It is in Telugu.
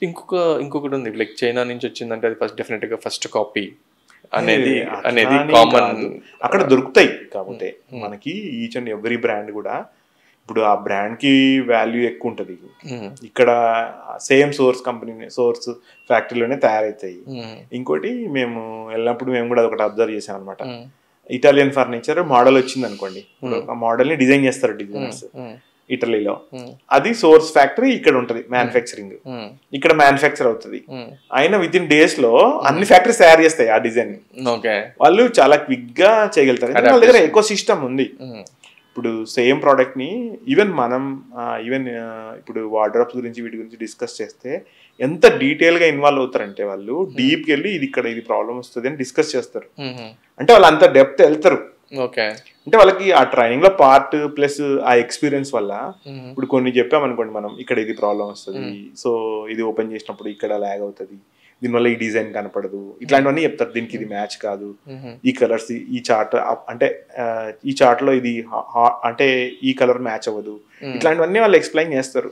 ఇంకొకటి ఉంది లైక్ చైనా నుంచి వచ్చిందంటే అది డెఫినెట్గా ఫస్ట్ కాపీ అనేది అనేది కామన్. అక్కడ దొరుకుతాయి కాబట్టి మనకి ఈచ్ అండ్ ఎవ్రీ బ్రాండ్ కూడా ఇప్పుడు ఆ బ్రాండ్ కి వాల్యూ ఎక్కువ ఉంటుంది. ఇక్కడ సేమ్ సోర్స్ ఫ్యాక్టరీలోనే తయారవుతాయి. ఇంకోటి మేము వెళ్ళినప్పుడు మేము కూడా అదొకటి అబ్జర్వ్ చేసాం అనమాట. ఇటాలియన్ ఫర్నిచర్ మోడల్ వచ్చింది అనుకోండి, ఆ మోడల్ ని డిజైన్ చేస్తారు డిజైనర్స్ ఇటలీలో. అది సోర్స్ ఫ్యాక్టరీ ఇక్కడ ఉంటది, మ్యానుఫ్యాక్చరింగ్ ఇక్కడ మ్యానుఫ్యాక్చర్ అవుతుంది. అయినా విత్ ఇన్ డేస్ లో అన్ని ఫ్యాక్టరీస్ తయారు చేస్తాయి ఆ డిజైన్. వాళ్ళు చాలా క్విక్ గా చేయగలుగుతారు, వాళ్ళ దగ్గర ఎకో సిస్టమ్ ఉంది. ఇప్పుడు సేమ్ ప్రోడక్ట్ ని ఈవెన్ ఇప్పుడు వార్డ్రోబ్స్ గురించి వీటి గురించి డిస్కస్ చేస్తే ఎంత డీటెయిల్ గా ఇన్వాల్వ్ అవుతారంటే వాళ్ళు డీప్ కి వెళ్ళి ఇది ప్రాబ్లం వస్తుంది అని డిస్కస్ చేస్తారు. అంటే వాళ్ళు అంత డెప్త్ వెళ్తారు. అంటే వాళ్ళకి ఆ ట్రైనింగ్ లో పార్ట్ ప్లస్ ఆ ఎక్స్పీరియన్స్ వల్ల ఇప్పుడు కొన్ని చెప్పామనుకోండి మనం, ఇక్కడ ఇది ప్రాబ్లం వస్తుంది, సో ఇది ఓపెన్ చేసినప్పుడు ఇక్కడ లాగ్ అవుతుంది, దీనివల్ల ఈ డిజైన్ కనపడదు, ఇట్లాంటివన్నీ చెప్తారు. దీనికి ఇది మ్యాచ్ కాదు, ఈ కలర్స్ ఈ చార్ట్ అంటే ఈ చార్ట్ లో ఇది అంటే ఈ కలర్ మ్యాచ్ అవ్వదు, ఇట్లాంటివన్నీ వాళ్ళు ఎక్స్ప్లెయిన్ చేస్తారు.